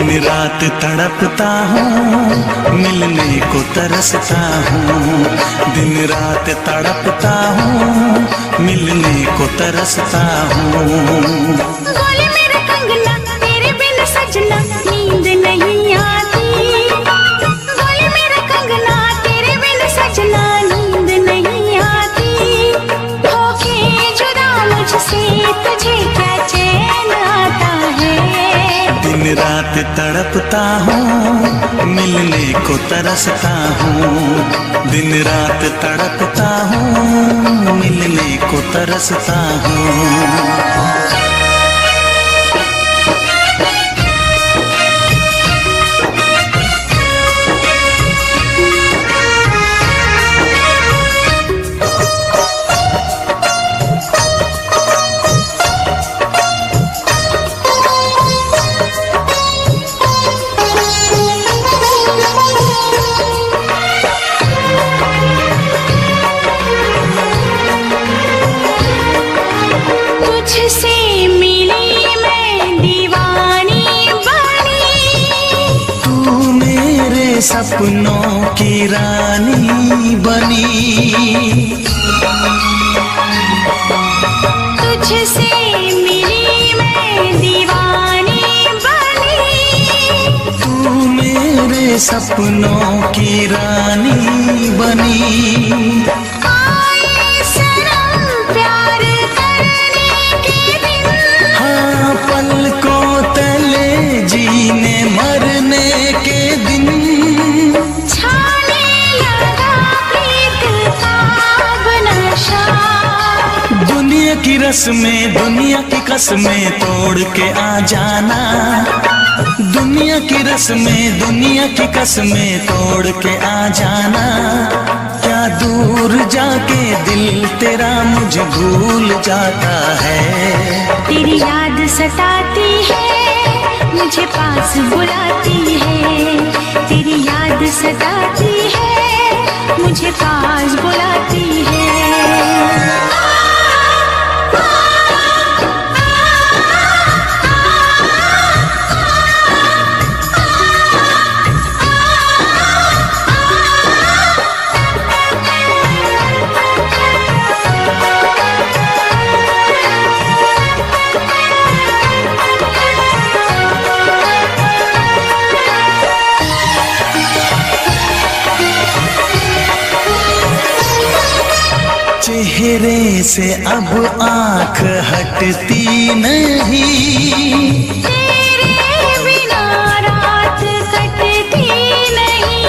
दिन रात तड़पता हूँ, मिलने को तरसता हूँ। दिन रात तड़पता हूँ, मिलने को तरसता हूँ। बोले मेरा कंगना तेरे बिन सजना नींद नहीं आती। बोले मेरा कंगना तेरे बिन सजना नींद नहीं आती। होके जुदा मुझसे तुझे क्या चैन आता है। दिन रात तड़पता हूँ, मिलने को तरसता हूँ। दिन रात तड़पता हूँ, मिलने को तरसता हूँ। तुझसे मिली मैं दीवानी बनी। तू मेरे सपनों की रानी बनी। तुझसे मिली मैं दीवानी बनी। तू मेरे सपनों की रानी बनी। आए सनम प्यार करने के दिन। हाँ, पलकों तले जीने मरने के दिन। छाने लगा प्रीत का अब नशा। दुनिया की रस्में, दुनिया की कसमें तोड़ के आ जाना। दुनिया की रस्में, दुनिया की कसमें तोड़ के आ जाना। क्या दूर जाके दिल तेरा मुझे भूल जाता है। तेरी याद सताती है, मुझे पास बुलाती है। तेरी याद सताती है, मुझे पास बुलाती है। चेहरे से अब आँख हटती नहीं। तेरे बिना रात कटती नहीं।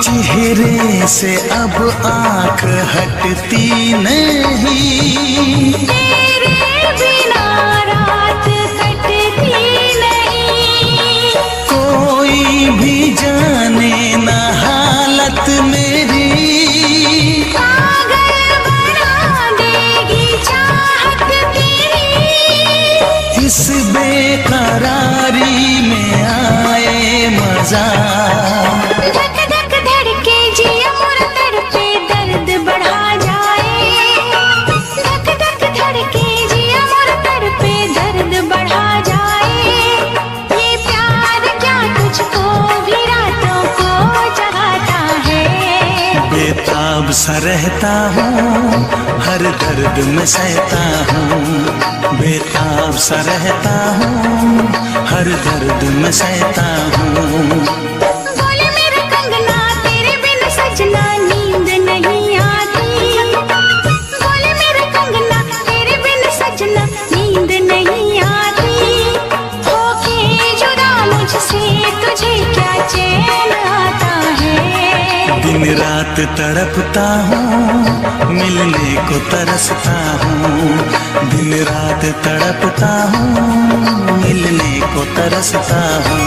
चेहरे से अब आँख हटती नहीं। तेरे बिना रात कटती नहीं। कोई भी जाने ना हालत मेरी। पागल बना देगी चाहत तेरी। इस बेकरारी में आए मजा। धक धक धड़के जिया मोर तड़पे दर्द बढ़ा जाए। धक धक धड़के जिया मोर तड़पे दर्द बढ़ा जाए। ये प्यार क्या तुझको भी रातों को जगाता है। बेताब सा रहता हूँ, हर दर्द में सहता हूँ। बेताब सा रहता हूँ, हर दर्द में सहता हूँ। बोले मेरा कंगना तेरे बिन सजना नींद नहीं आती। बोले मेरा कंगना तेरे बिन सजना नींद नहीं आती। होके जुदा मुझसे तुझे क्या चैन आता है। दिन रात तड़पता हूँ, मिलने को तरसता हूँ। दिन रात तड़पता हूँ, मिलने को तरसता हूँ।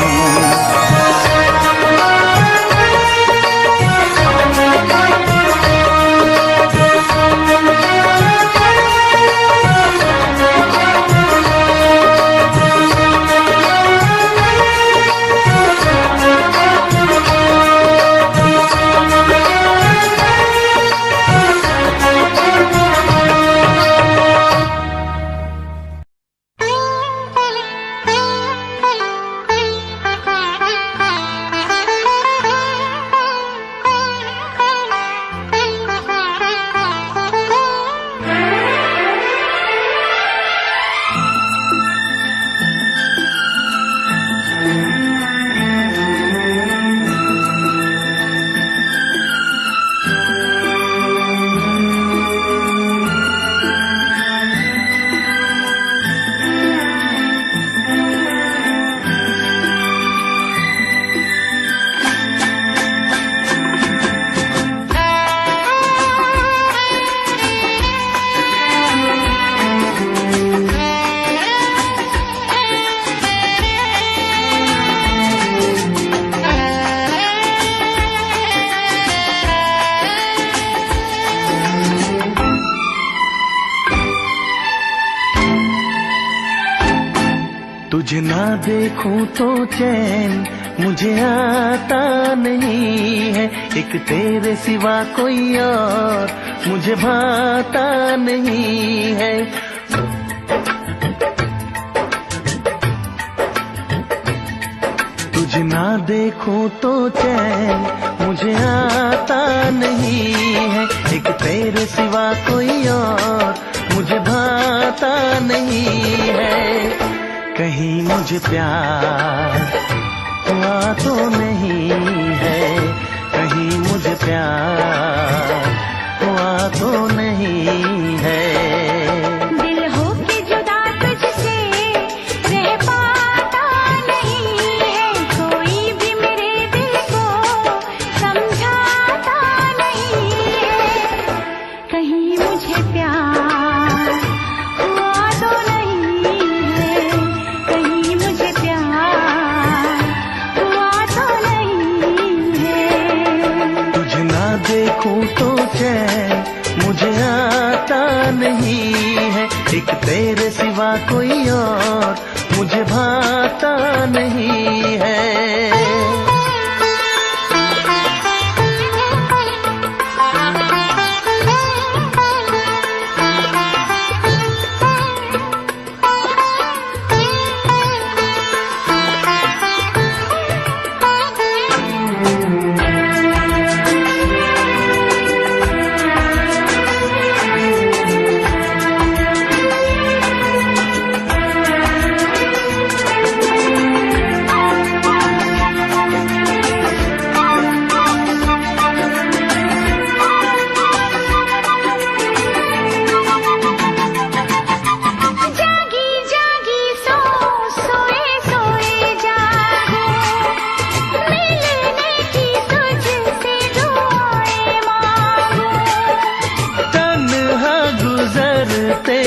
तुझे ना देखूं तो चैन मुझे आता नहीं है, एक तेरे सिवा कोई और मुझे भाता नहीं है। तुझे ना देखूं तो चैन मुझे आता नहीं है, एक तेरे सिवा कोई और मुझे भाता नहीं है। कहीं मुझे प्यार हुआ तो नहीं है, कहीं मुझे प्यार हुआ तो नहीं है। दिल हो के जुदा तुझसे रह पाता नहीं है, कोई भी मेरे दिल को समझाता नहीं है। कहीं मुझे प्यार हुआ तो नहीं है, कहीं मुझे प्यार हुआ तो नहीं है। तुझे ना देखूं तो चैन मुझे आता नहीं है, एक तेरे सिवा कोई और मुझे भाता नहीं है।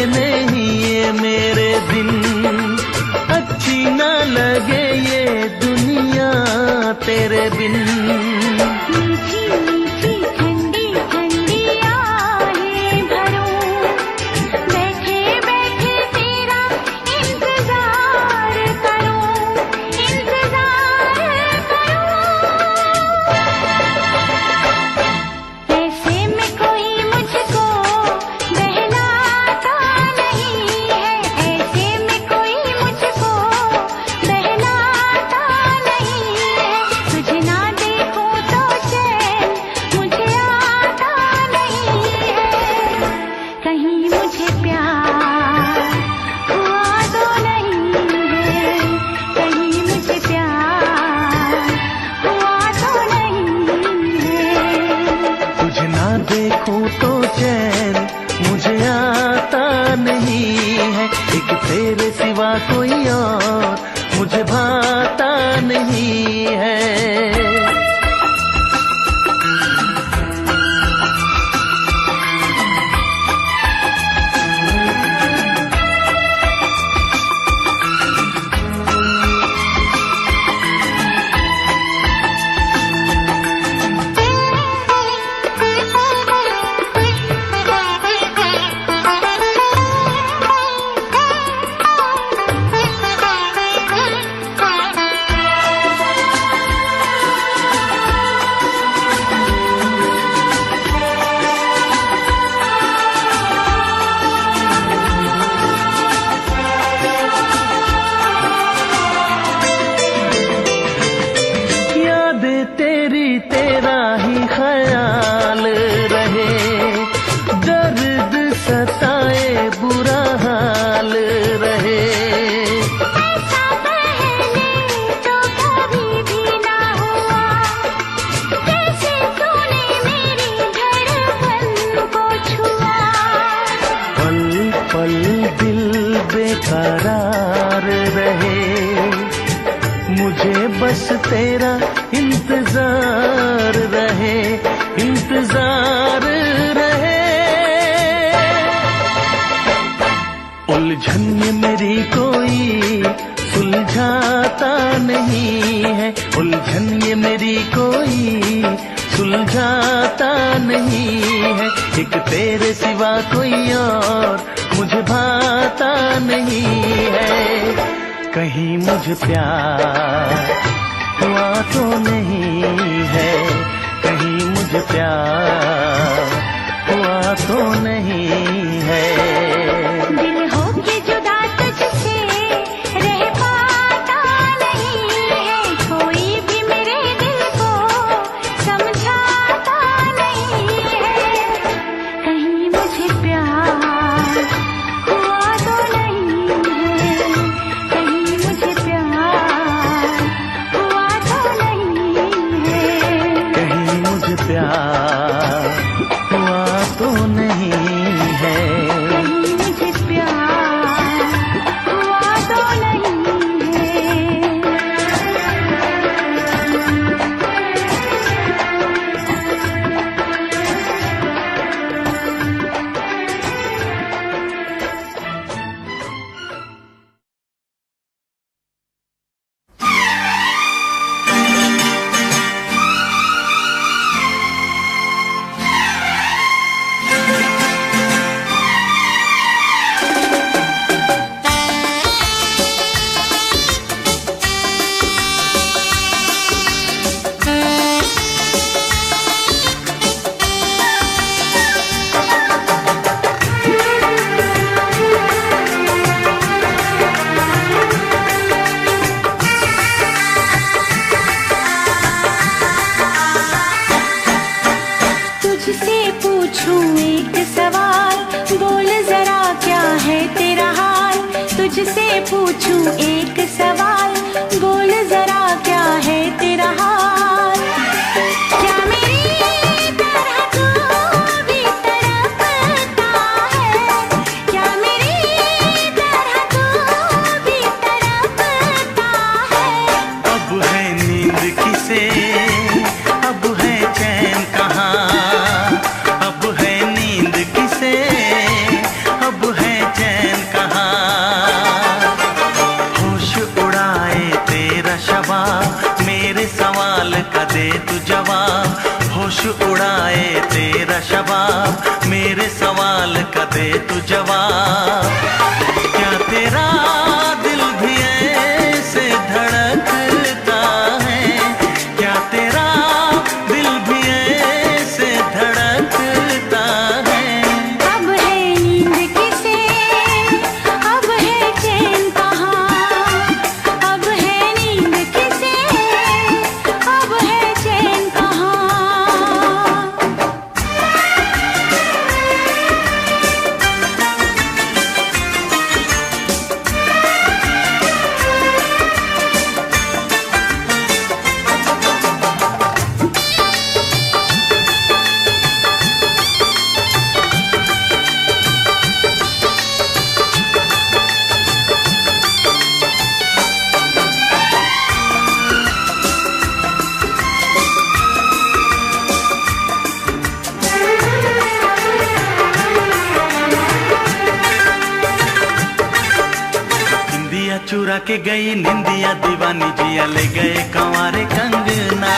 नहीं ये मेरे दिन अच्छी न लगे ये दुनिया तेरे बिन। मीठी मीठी ठंडी ठंडी आहें भरूं, बैठे बैठे तेरा इंतजार करूं, इंतजार करूं। ऐसे में कोई मुझको बहलाता नहीं है, ऐसे में कोई मुझको बहलाता नहीं है। तुझे ना देखूं तो चैन मुझे आता नहीं है, कहीं मुझे प्यार हुआ तो नहीं है, कहीं मुझे प्यार हुआ तो नहीं है। तुझे ना देखूं तो चैन मुझे आता नहीं है, एक तेरे सिवा कोई और मुझे भाता नहीं है। तेरा ही ख्याल रहे, दर्द सताए बुरा हाल रहे। ऐसा पहले तो कभी भी ना हुआ, कैसे तूने मेरी धड़कन को छुआ। पल पल दिल बेकरार रहे, मुझे बस तेरा इंतजार रहे, इंतजार रहे। उलझन ये मेरी कोई सुलझाता नहीं है, उलझन ये मेरी कोई सुलझाता नहीं है, एक तेरे सिवा कोई और मुझे भाता नहीं है। कहीं मुझे प्यार हुआ तो नहीं है, कहीं मुझे प्यार हुआ तो नहीं है। दिल हो के जुदा तुझसे रह पाता नहीं है, कोई भी मेरे दिल को समझाता नहीं है। कहीं मुझे प्यार हुआ तो नहीं है, कहीं मुझे प्यार हुआ तो नहीं है। कहीं मुझे प्यार हुआ तो नहीं है, कहीं मुझे प्यार हुआ तो नहीं है। तुझसे पूछूं एक सवाल, बोल जरा क्या है तेरा हाल। तुझसे पूछूं एक सवाल, बोल जरा क्या है तेरा हाल। क्या मेरी तरह तू भी तड़पता है, क्या मेरी तरह तू भी तड़पता है। अब है नींद किसे, अब है चैन कहाँ, अब है नींद किसे, अब है चैन कहाँ। होश उड़ाए तेरा शबाब, मेरे सवाल का दे तू जवाब। होश उड़ाए तेरा शबाब, मेरे सवाल का दे तू जवाब। क्या तेरा दिल भी ऐसे धड़कता है, क्या तेरा दिल भी ऐसे धड़कता है। अब है नींद किसे, अब है चैन कहाँ। अब है नींद किसे, अब है चैन कहाँ। निंदिया चुरा के गई निंदिया दीवानी, जिया ले गए कंवारे कंगना।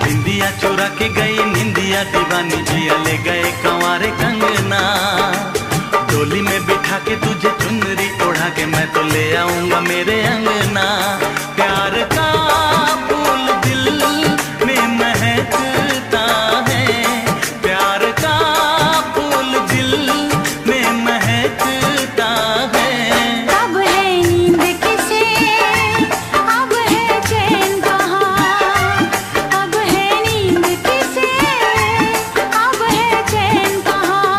निंदिया चुरा के गई निंदिया दीवानी, जिया ले गए कंवारे कंगना। डोली में बिठा के तुझे चुनरी ओढ़ा के मैं तो ले आऊंगा मेरे अंगना। प्यार का फूल दिल में महकता है, प्यार का फूल दिल में महकता है। अब है नींद किसे, अब है चैन कहाँ। अब है नींद किसे, अब है चैन कहाँ।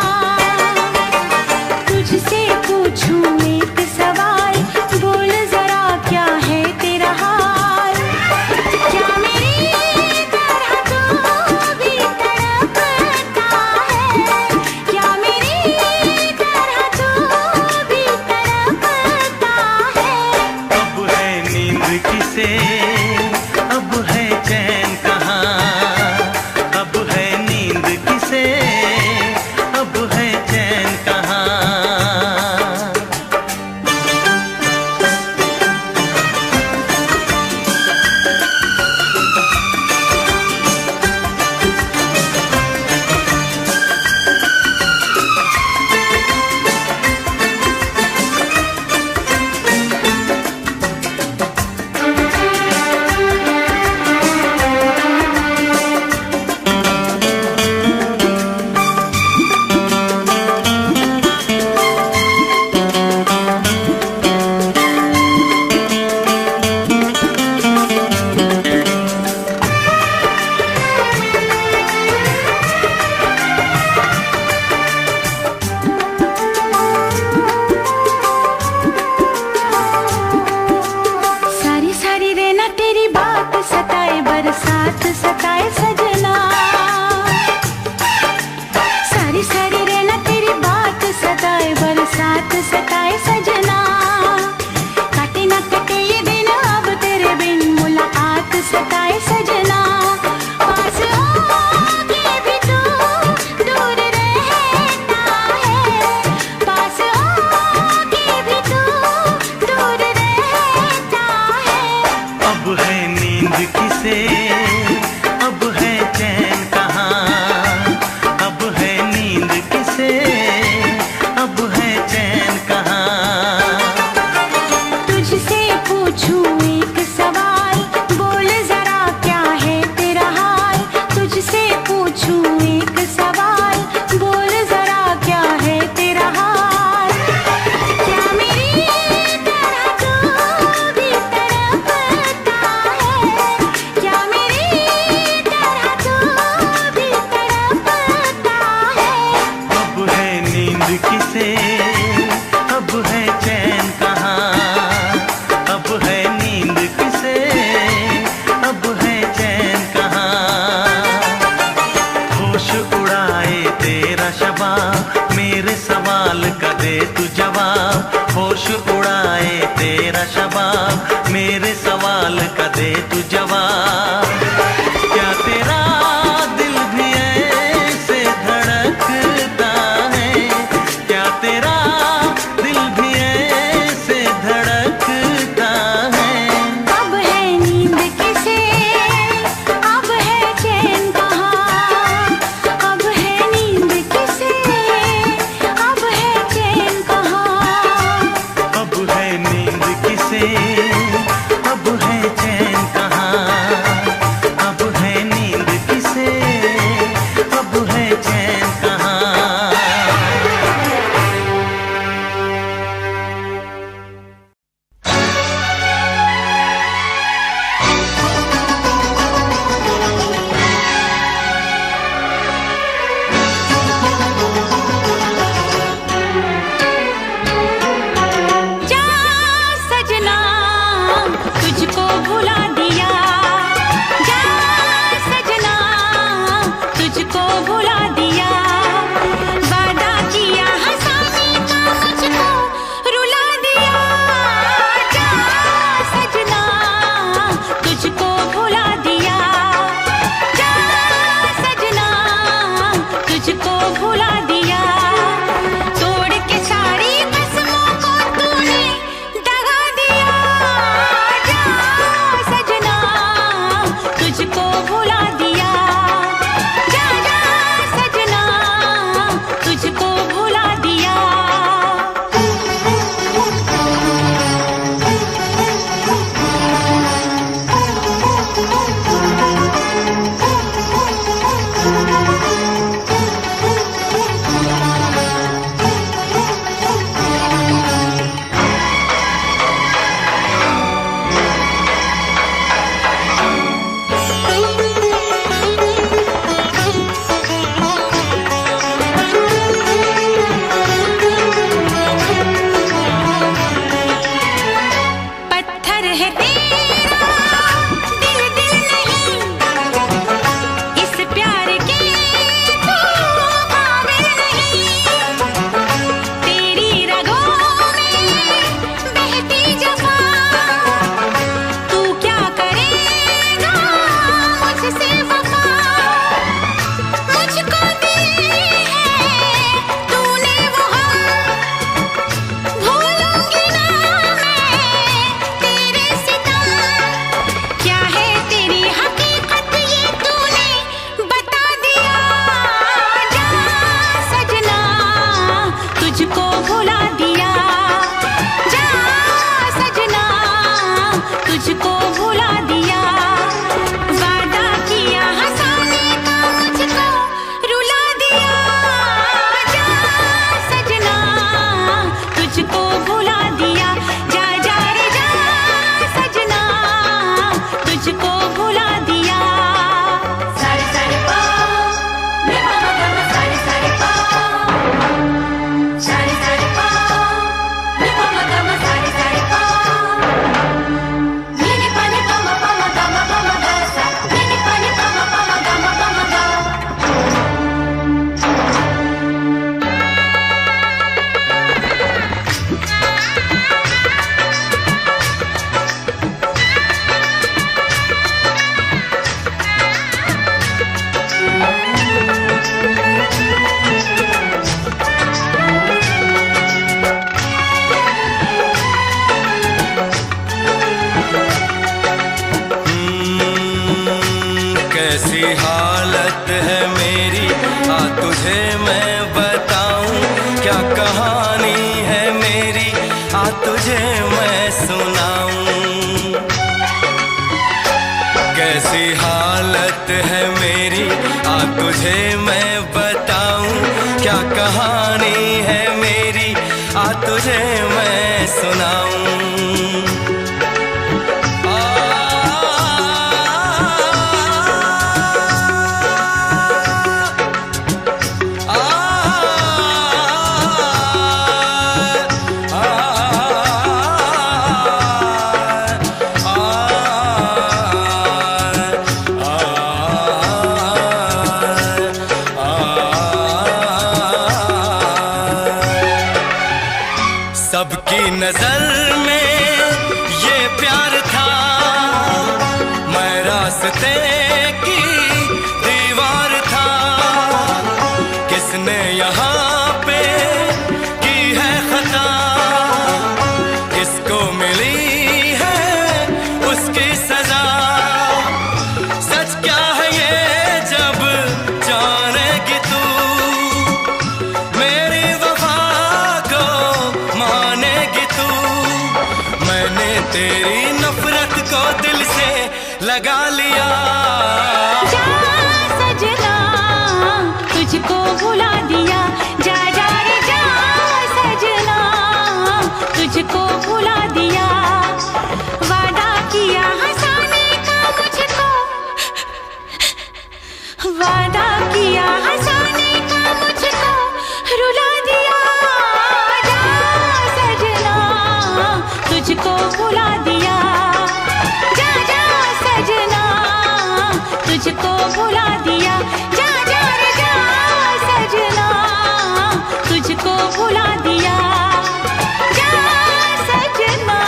किसे, अब है चैन कहाँ, अब है नींद किसे, अब है चैन कहाँ। होश उड़ाए तेरा शबाब, मेरे सवाल का दे तू जवाब। होश उड़ाए तेरा शबाब, मेरे सवाल का दे तू जवाब। क्या तेरा दिल भी ऐसे धड़कता है, क्या तेरा दिल भी ऐसे धड़कता है। अब है नींद किसे, अब है चैन कहाँ, अब है नींद किसे, अब है चैन कहाँ। अब है नींद किसे, अब है चैन कहाँ, अब है नींद किसे, अब है चैन कहाँ। जा सजना तुझको भुला दिया, जा सजना तुझको भुला दिया। वादा किया हंसाने का मुझको रुला दिया, जा सजना तुझको भुला दिया, जा सजना तुझको भुला दिया। तोड़ के सारी कसमों को तूने दगा दिया, जा सजना तुझको भुला दिया, जा जा सजना तुझको भुला दिया। पत्थर है तेरा दिल, दिल नहीं इस प्यार के तू काबिल नहीं। तेरी रगों में बहती जफा, तू क्या करेगा मुझसे वफा। मुझको दी है तूने वो हम, भूलूंगी ना मैं तेरे सितम। क्या है तेरी हकीकत ये तूने बता दिया, जा सजना तुझको भुला दिया, जा सजना तुझको भुला दिया। वादा किया हंसाने का मुझको रुला दिया, जा सजना तुझको भुला दिया, जा जा रे जा सजना तुझको भुला दिया। सारे सारे पाओ रे मामा मामा, सारे सारे पाओ, सारे सारे पाओ रे मामा मामा, सारे सारे पाओ। नीनी पानी पामा पामा गामा पामा गासा, नीनी पानी पामा पामा गामा पामा गा। कैसी हालत है मेरी, आ तुझे मैं बताऊं। क्या कहानी है मेरी, आ तुझे मैं सुनाऊं। कैसी हालत है मेरी, आ तुझे मैं बताऊं। क्या कहानी है मेरी, आ तुझे मैं सुनाऊं। सबकी नजर में ये प्यार था, मैं रास्ते की दीवार था। किसने यहाँ पे की है खता, किसको मिली है उसकी सजा। सच क्या है ये जब जानेगी तू, मेरी वफा को मानेगी तू। मैंने तेरी नफरत को दिल से लगा लिया। जा सजना तुझको भुला दिया, जा जा रे जा सजना तुझको भुला दिया। वादा किया हंसाने का मुझको, वादा किया हंसाने का मुझको रुला दिया। जा सजना तुझको भुला दिया, जा जा सजना तुझको भुला दिया। जा जा रे जा सजना तुझको भुला दिया, जा सजना।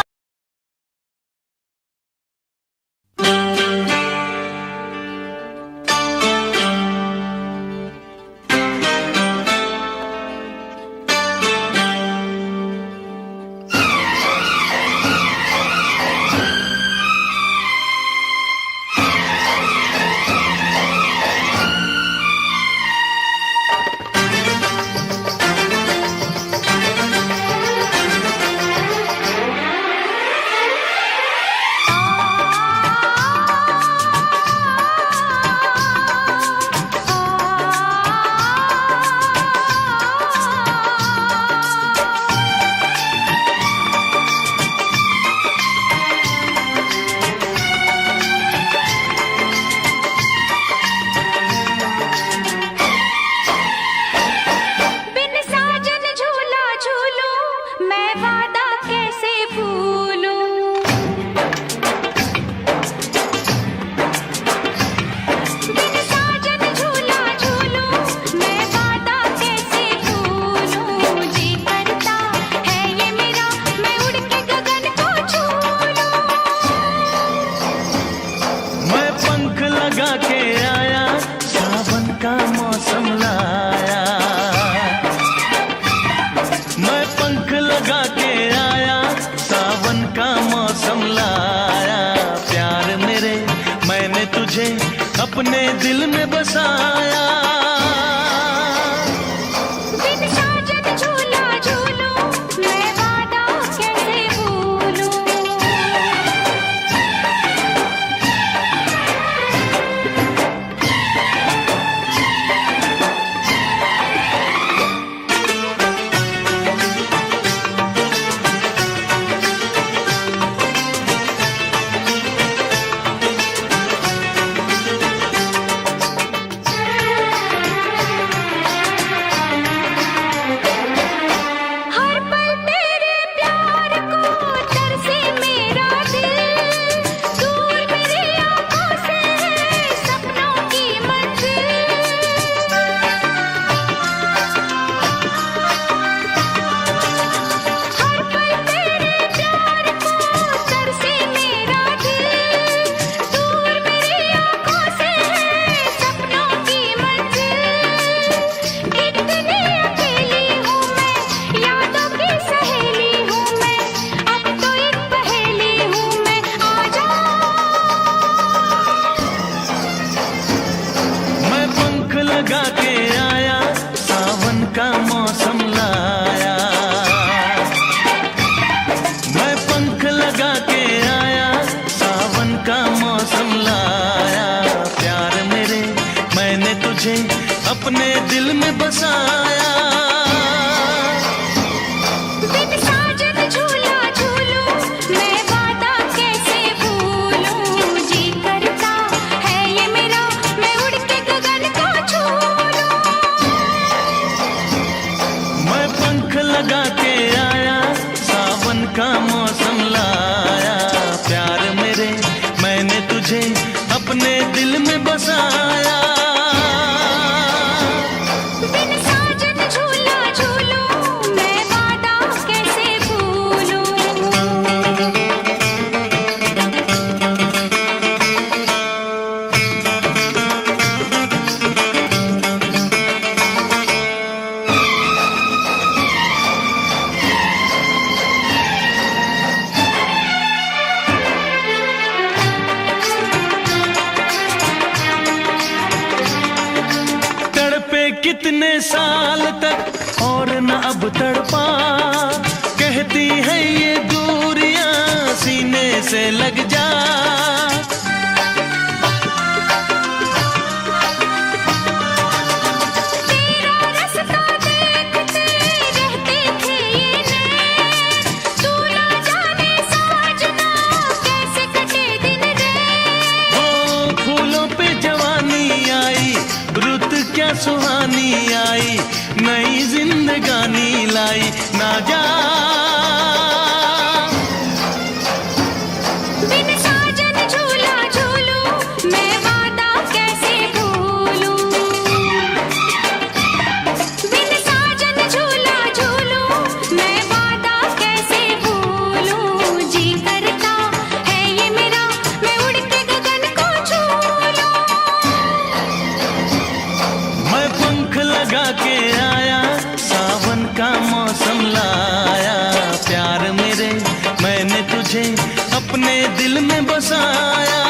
बिन साजन झूला झूलूं मैं वादा कैसे भूलूं। बिन साजन झूला झूलूं मैं वादा कैसे भूलूं। जी करता है ये मेरा मैं उड़ के गगन को छू लूं। मैं पंख लगा के आया, सावन का मौसम लाया। मैं पंख लगा के आया, सावन का मौसम लाया। प्यार मेरे मैंने तुझे अपने दिल में बसाया। बिन साजन झूला झूलूं मैं वादा कैसे भूलूं। हर पल तेरे प्यार को तरसे मेरा दिल। दूर मेरी आंखों से है सपनों की मंजिल। हर पल तेरे प्यार को तरसे मेरा दिल। दूर मेरी आंखों से है सपनों की मंजिल। इतनी अकेली हूँ मैं, यादों की सहेली हूँ मैं। अब तो एक पहेली हूँ मैं, आजा। मैं पंख लगा के आया, सावन का मौसम लाया। मैं पंख लगा के आया, सावन का मौसम लाया। प्यार मेरे मैंने तुझे अपने दिल में बसाया। बिन साजन झूला झूलूं मैं वादा कैसे भूलूं। जी करता है ये मेरा मैं उड़ के गगन को छू लूं। मैं पंख लगा के आया, सावन का मौसम लाया। प्यार मेरे मैंने तुझे अपने दिल में बसाया। बिन साजन झूला झूलूं मैं वादा कैसे भूलूं। साल तक और न अब तड़पा, कहती है ये दूरियां सीने से लग जा। सुहानी आई, नई जिंदगानी लाई, ना जा। बिन साजन झूला झूलूं, मैं वादा कैसे भूलूं। बिन साजन झूला झूलूं, मैं वादा कैसे भूलूं। जी करता है ये मेरा, मैं उड़ के गगन को छू लूं। मैं पंख लगा के आया, सावन का मौसम लाया। प्यार मेरे मैंने तुझे अपने दिल में बसाया।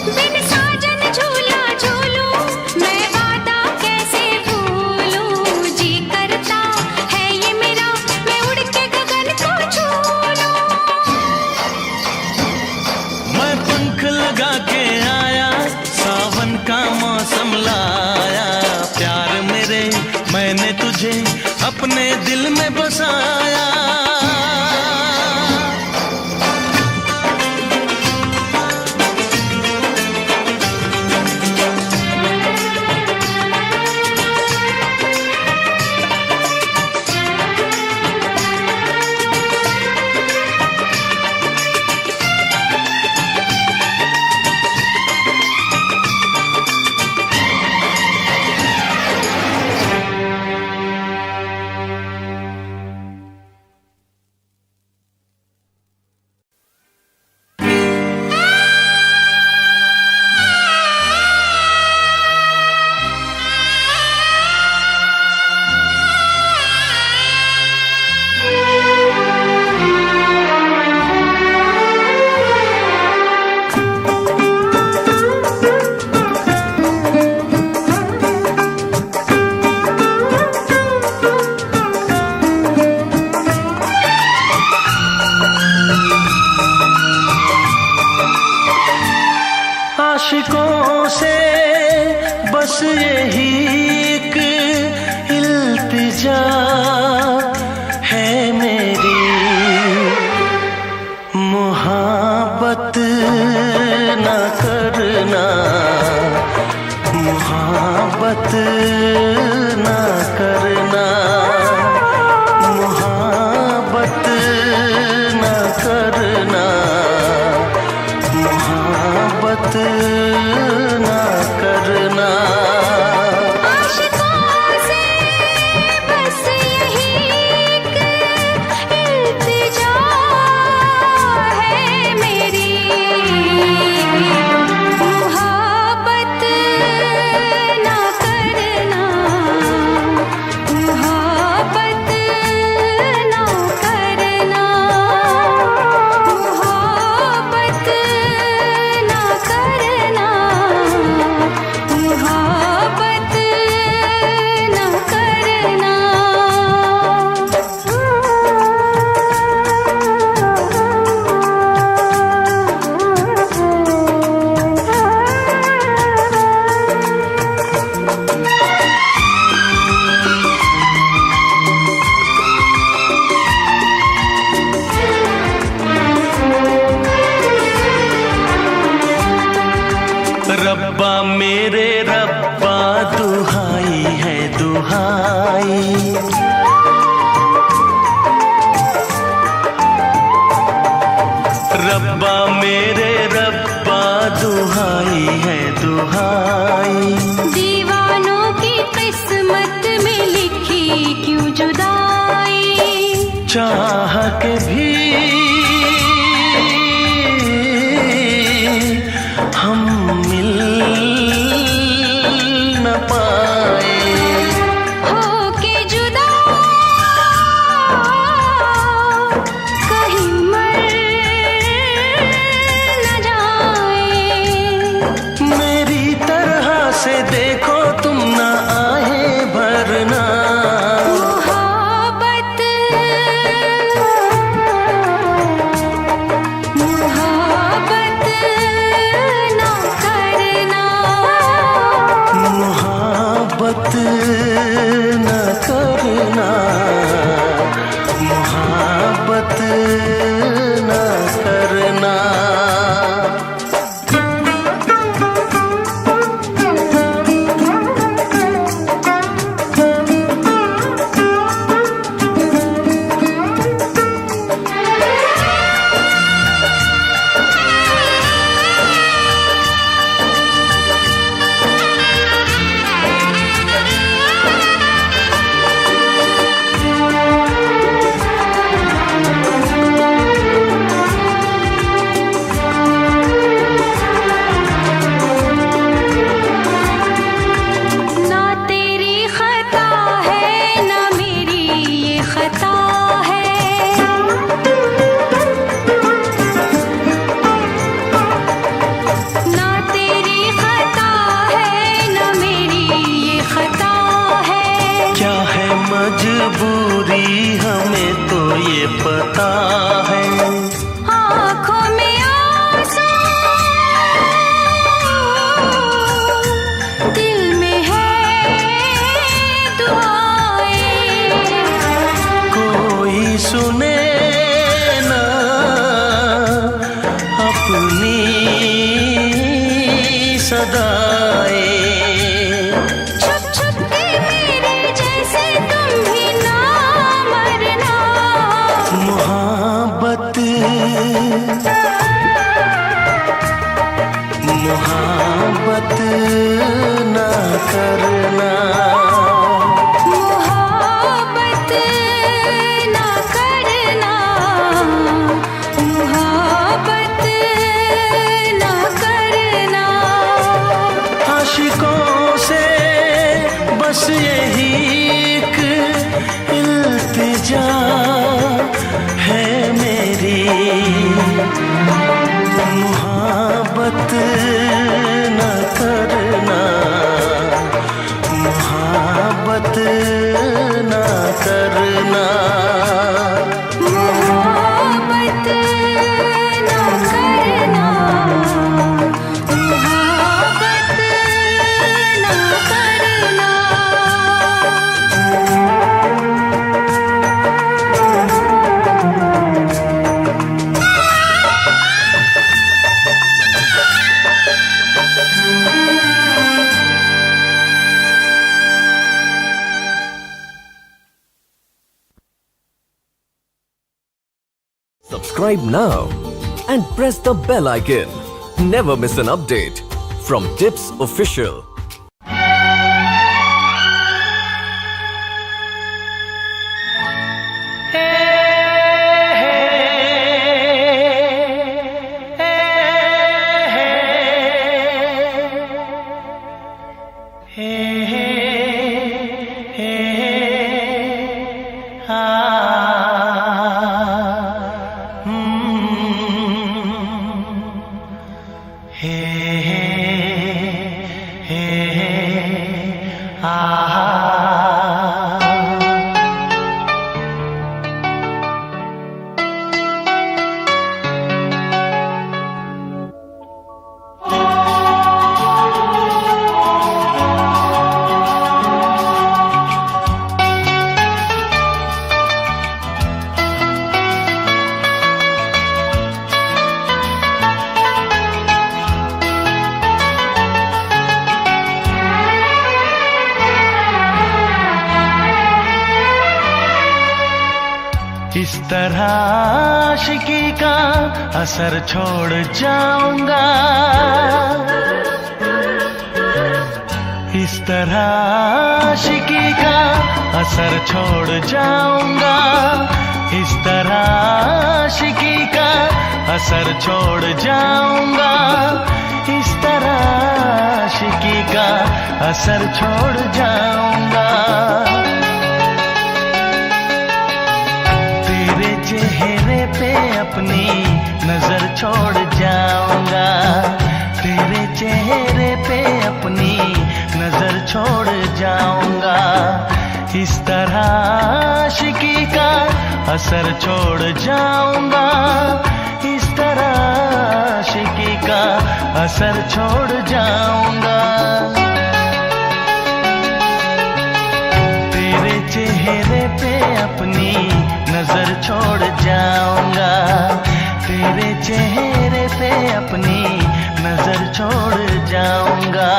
बिन साजन झूला झूलूं, मैं वादा कैसे भूलूं। जी करता है ये मेरा, मैं उड़ के गगन को छू लूं। मैं पंख लगा के आया, सावन का मौसम लाया। प्यार मेरे मैंने तुझे अपने दिल में बसाया। आशिकों से बस यही एक इल्तिजा है मेरी, मुहाब्बत न करना, मुहाब्बत न करना, मुहाब्बत न करना, मोहब्बत ना करना। आशिकों से बस यही एक इल्तिजा है मेरी, मुहाब्बत ना करना, मुहाब्बत ना करना, मुहाब्बत ना करना, मुहाब्बत ना करना। रब्बा मेरे रब्बा दुहाई है दुहाई, रब्बा मेरे रब्बा दुहाई है दुहाई। दीवानों की किस्मत में लिखी क्यों जुदाई, चाह के भी हम मिल न पाए, होके जुदा कहीं मर न जाए। मेरी तरह से देखो तुम पता है। आँखों में आंसू, दिल में है दुआएं। कोई सुने ना अपनी सदाएं। छुप छुप के मेरे जैसे तुम भी ना मरना। मोहब्बत मोहब्बत ना करना। मोहब्बत ना करना, मोहब्बत ना करना। आशिकों से बस यही एक इल्तिजा है मेरी। मोहब्बत न करना, मोहब्बत न करना। मोहब्बत ना करना, मोहब्बत ना करना। Subscribe now and press the bell icon. Never miss an update from Tips Official. इस तरह आशिकी का असर छोड़ जाऊंगा। इस तरह आशिकी का असर छोड़ जाऊंगा। इस तरह आशिकी का असर छोड़ जाऊंगा। इस तरह आशिकी का असर छोड़ जाऊंगा। तेरे चेहरे पे अपनी नजर छोड़ जाऊंगा। तेरे चेहरे पे अपनी नजर छोड़ जाऊंगा। इस तरह आशिकी का असर छोड़ जाऊंगा। इस तरह आशिकी का असर छोड़ जाऊंगा। तेरे चेहरे पे अपनी नजर छोड़ जाऊंगा। तेरे चेहरे पे अपनी नजर छोड़ जाऊंगा।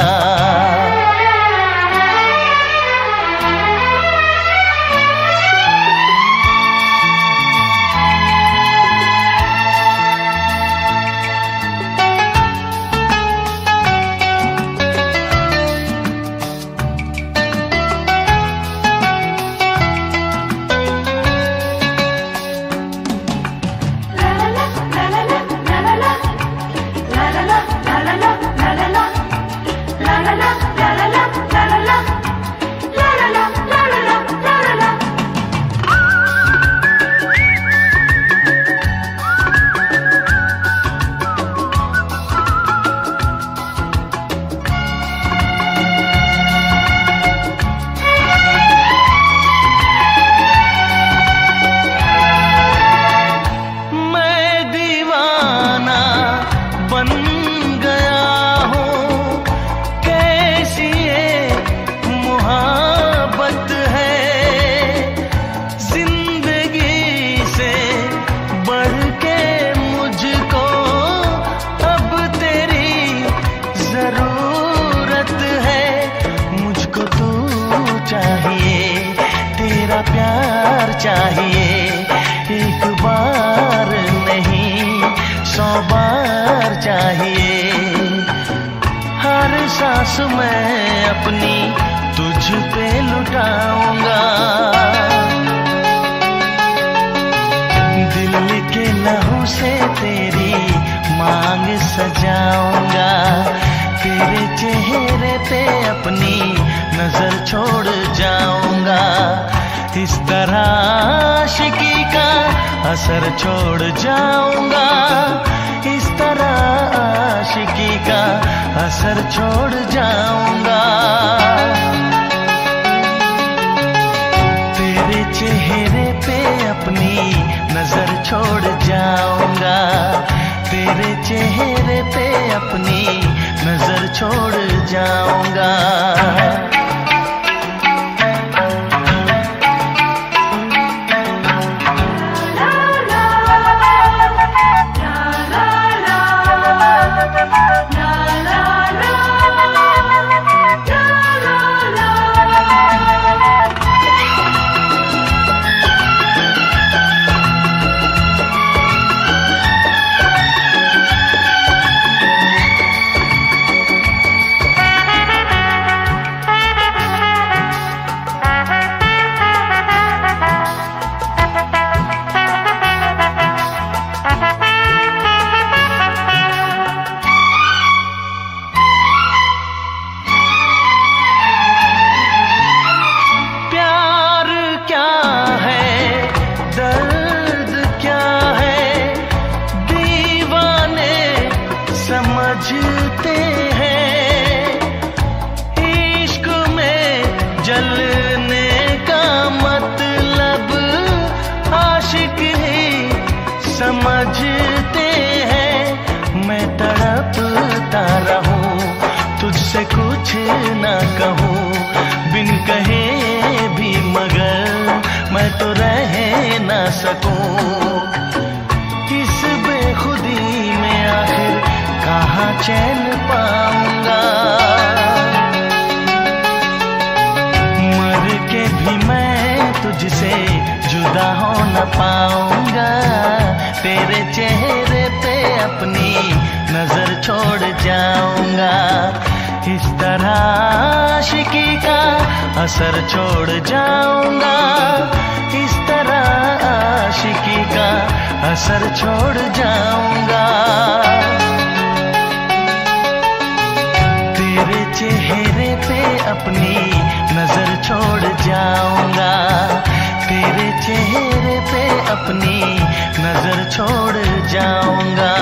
चाहिए, एक बार नहीं 100 बार चाहिए। हर सांस मैं अपनी तुझ पे लुटाऊंगा, दिल के लहू से तेरी मांग सजाऊंगा, तेरे चेहरे पे अपनी नजर छोड़ जाऊंगा। इस तरह आशिकी का असर छोड़ जाऊंगा, इस तरह आशिकी का असर छोड़ जाऊंगा। तेरे चेहरे पे अपनी नजर छोड़ जाऊंगा, तेरे चेहरे पे अपनी नजर छोड़ जाऊंगा। समझते हैं इश्क में जलने का मतलब, आशिक ही समझते हैं। मैं तड़पता रहूं, तुझसे कुछ ना कहूं, बिन कहे भी मगर मैं तो रह ना सकूं। इस बेखुदी में आखिर कहाँ चैन पाऊंगा, मर के भी मैं तुझसे जुदा हो न पाऊंगा। तेरे चेहरे पे अपनी नजर छोड़ जाऊंगा, इस तरह आशिकी का असर छोड़ जाऊंगा, इस तरह आशिकी का असर छोड़ जाऊंगा। तेरे चेहरे पे अपनी नजर छोड़ जाऊंगा, तेरे चेहरे पे अपनी नजर छोड़ जाऊंगा।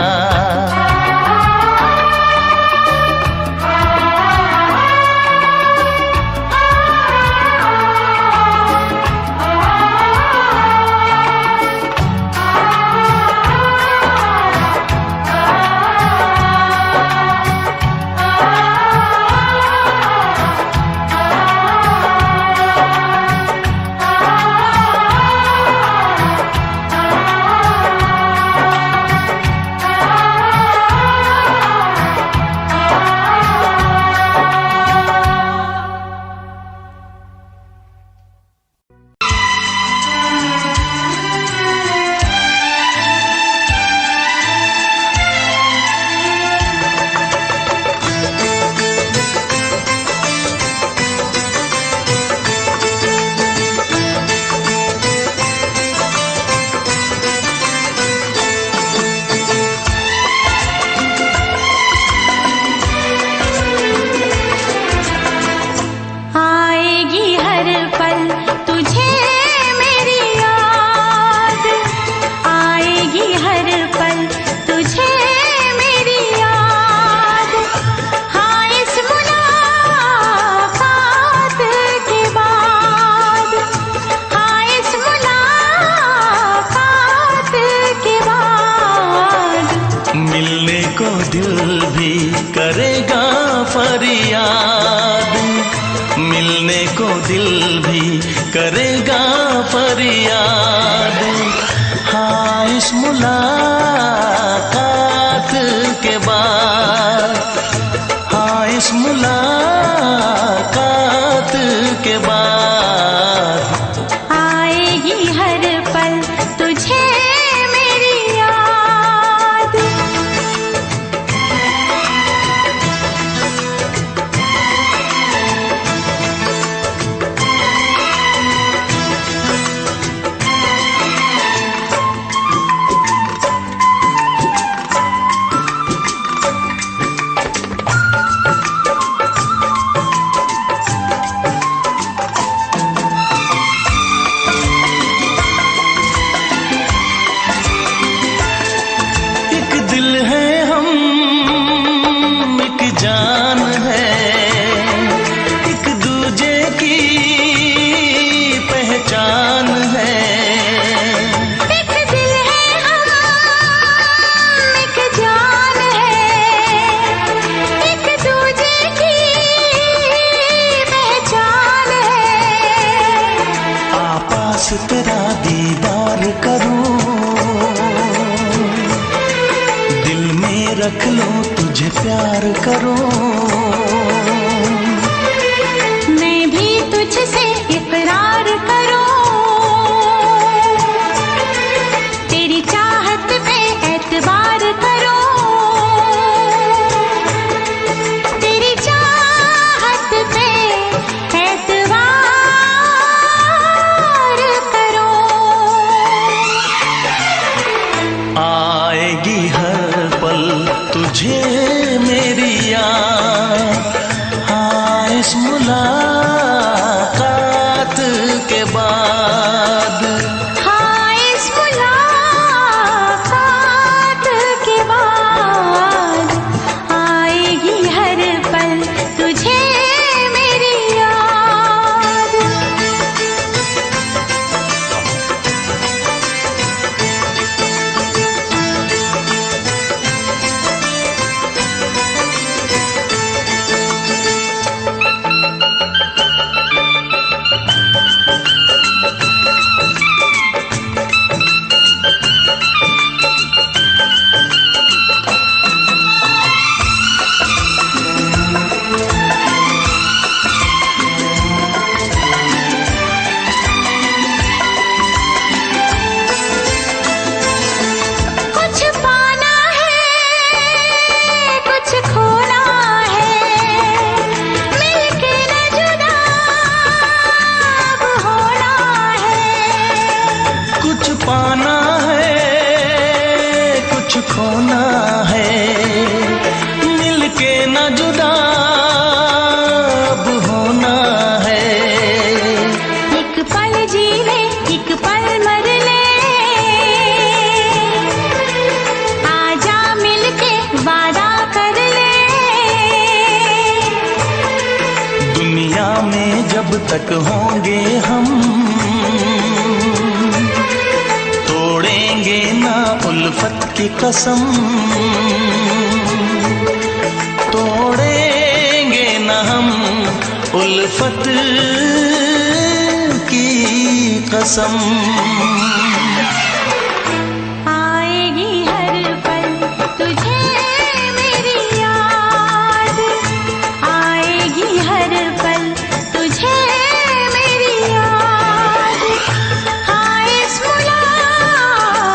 दिल भी करेगा फरियाद, मिलने को दिल भी करेगा फरियाद। हाँ इस मुलाकात के बाद, हाँ इस मुलाकात के बाद आएगी हर दीदार करूं, दिल में रख लूं तुझे प्यार करूं। मैं भी तुझसे इकरार करूं, तेरी चाहत पे एतबार करूं, तेरी चाहत पे एतबार करूं। आएगी हर पल तुझे मेरी याद, हाँ इस मुलाकात के बाद। हाँ इस मुलाकात के बाद आएगी हर पल तुझे मेरी याद। कुछ पाना है, कुछ खोना है, मिलके न जुदा अब होना है। कुछ पाना है, कुछ खोना है, मिलके न जुदा अब होना है। एक पल जी ले, एक पल मर ले, आजा मिलके वादा कर ले। दुनिया में जब तक होंगे हम, तोड़ेंगे ना उल्फत की कसम, तोड़ेंगे ना हम उल्फत की कसम। आएगी हर पल तुझे मेरी याद, आएगी हर पल तुझे मेरी याद। हाँ इस मुलाकात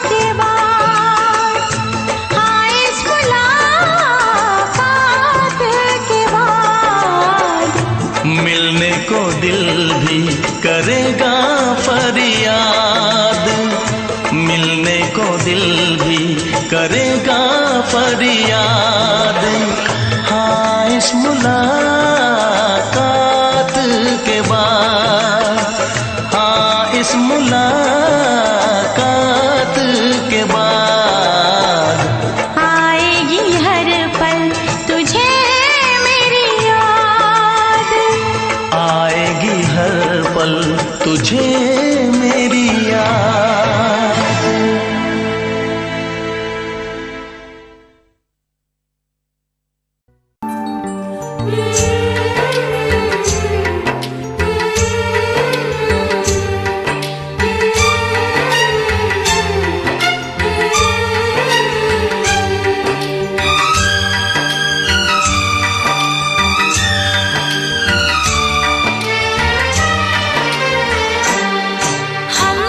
के बाद, हाँ इस मुलाकात के बाद मिलने को दिल भी करेगा फरियाद, मिलने को दिल भी करेगा फरियाद। हाँ इस मुलाकात के बाद, हाँ इस मुलाकात के बाद आएगी हर पल तुझे मेरी याद। आएगी हर पल तुझे मेरी याद। हम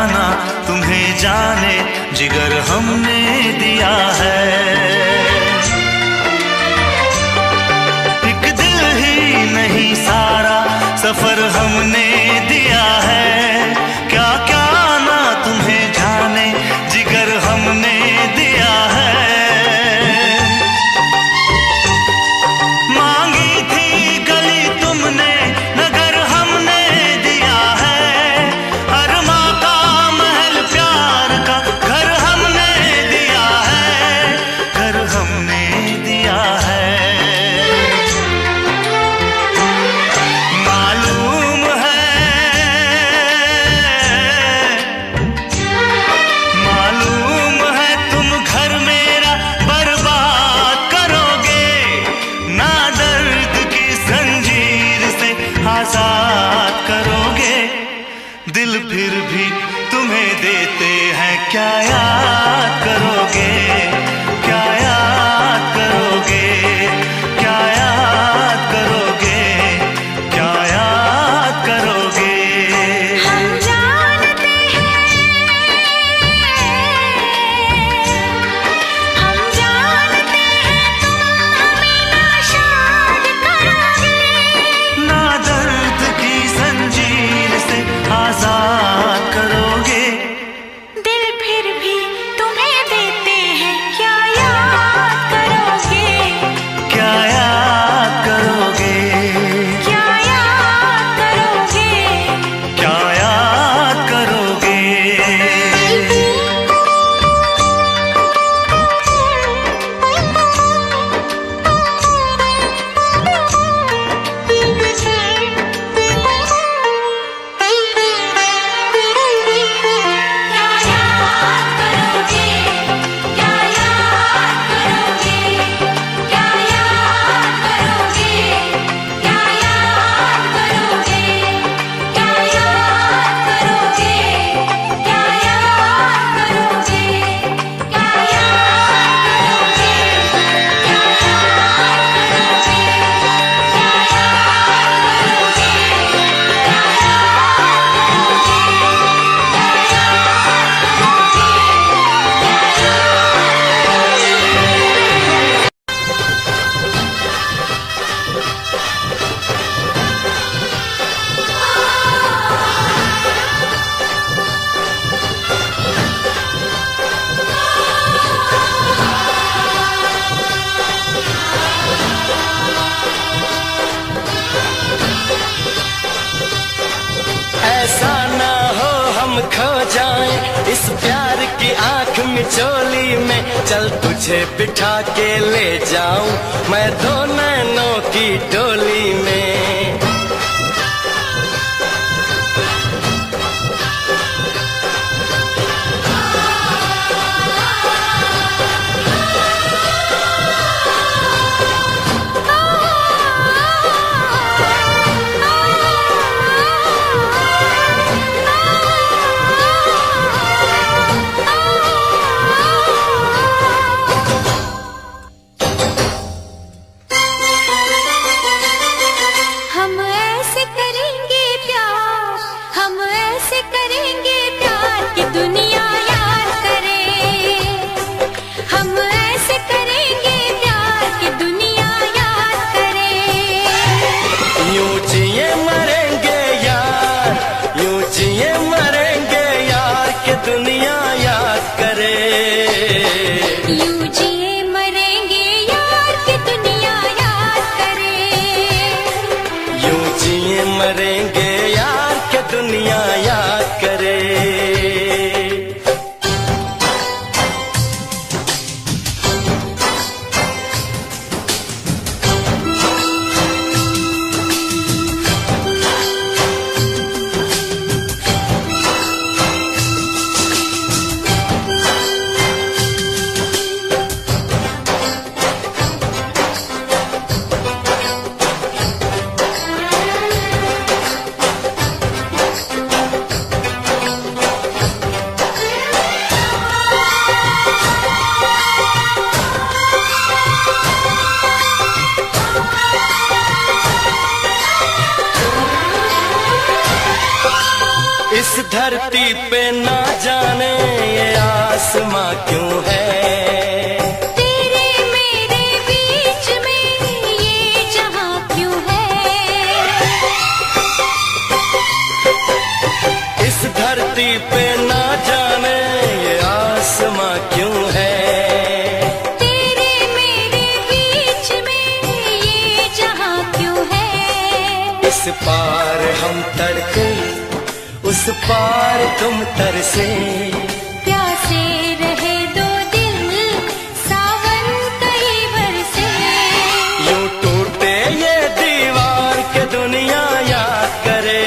ना तुम्हें जाने जिगर हमने दिया है। एक दिल ही नहीं सारा सफर हमने दिया है। क्या क्या ना तुम्हें जाने जिगर हमने दिया है। मांगी थी गली तुमने नगर हमने दिया है। अरमा का महल प्यार का घर हमने दिया है। घर हमने दिया है। मालूम है तुम घर मेरा बर्बाद करोगे। ना दर्द की जंजीर से आजाद करोगे। दिल फिर भी तुम्हें देते हैं क्या याद करोगे। क्या याद करोगे। क्या याद करोगे। क्या याद करोगे। हम जानते हैं तुम हमें नाशाद करोगे। ना दर्द की जंजीर से आजाद करोगे। दिल फिर भी तुम्हें देते हैं क्या याद करोगे। क्या याद करोगे। क्या याद करोगे। क्या याद करोगे। ऐसा ना हो हम खो जाएं इस प्यार की आंख मिचोली में। चल तुझे बिठा के ले जाऊं मैं दो नैनों की डोली में। धरती पे ना जाने ये आसमां क्यों है, तेरे मेरे बीच में ये जहां क्यों है। इस धरती पे ना जाने ये आसमां क्यों है, तेरे मेरे बीच में ये जहां क्यों है। इस पार हम तड़के उस पार तुम तरसे, प्यासे रहे दो दिल सावन कई बरसे। यूं टूटे ये दीवार के दुनिया याद करे,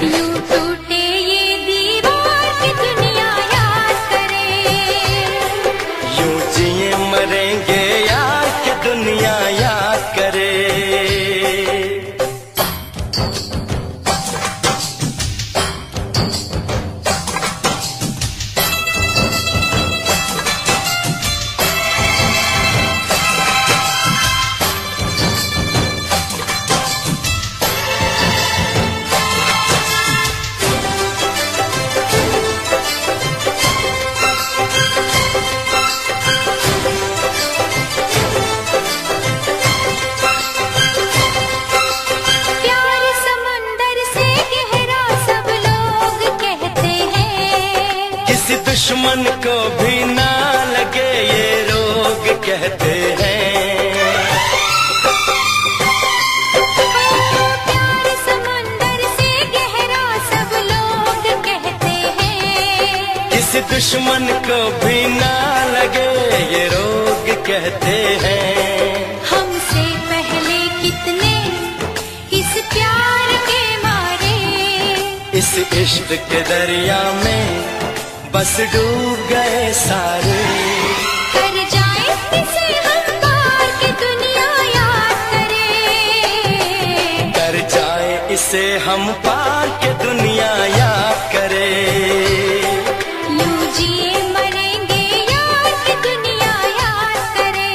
यूं टूटे ये दीवार की दुनिया याद करे। यूं जिए मरेंगे यार के दुनिया याद करे। प्यार समंदर से गहरा सब लोग कहते हैं, किसी दुश्मन को भी ना लगे ये रोग कहते हैं। प्यार समंदर से गहरा सब लोग कहते हैं, किसी दुश्मन को भी ना लगे ये रोग कहते हैं। हमसे पहले कितने इस प्यार के मारे, इस इश्क के दरिया में बस डूब गए सारे। कर जाए इसे हम पार की दुनिया याद करे, कर जाए इसे हम पार के दुनिया याद करे। यूं जिए मरेंगे यार की दुनिया याद करे।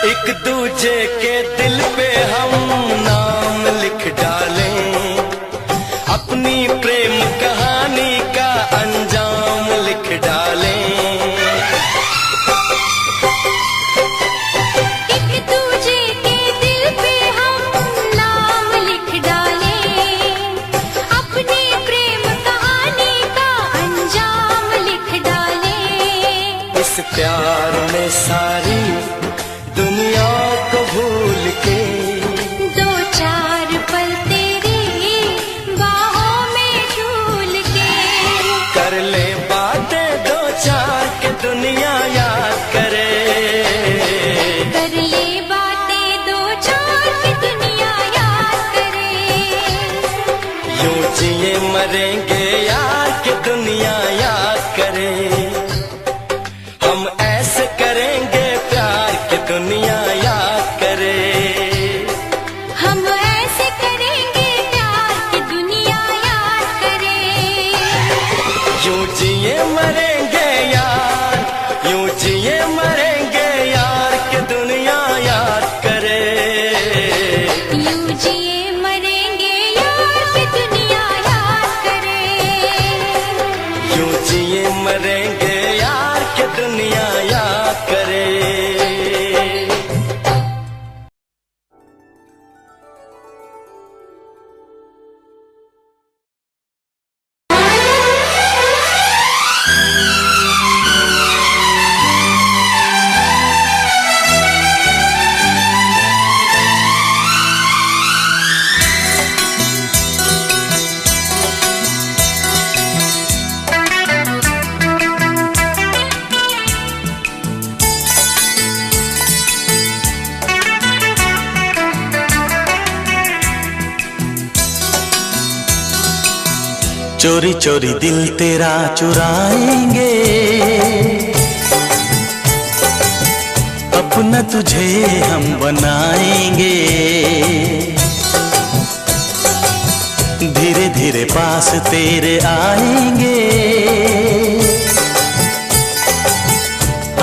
एक दूजे के दिल पे हम नाम लिख डालें, अपनी प्रेम कहानी का अंजाम लिख डालें। एक दूजे के दिल पे हम नाम लिख डालें, अपनी प्रेम कहानी का अंजाम लिख डालें। इस प्यार में सारी दुनिया को भूल के दो चार पल तेरी बाहों में झूल के, कर ले बातें दो चार के दुनिया याद करे। कर ले बातें दो चार की दुनिया याद करे। यूं जिए मरेंगे यार के दुनिया याद करे। हम ऐसे करेंगे प्यार की दुनिया याद करे। हम ऐसे करेंगे प्यार की दुनिया याद करे। यूं जिए मरेंगे यार, यूं जिए मरेंगे यार के दुनिया याद करे। यूं जिए मरेंगे यार की दुनिया याद करे। यूं जिए मरेंगे यार के दुनिया याद करे। चोरी चोरी दिल तेरा चुराएंगे, अपना तुझे हम बनाएंगे। धीरे धीरे पास तेरे आएंगे,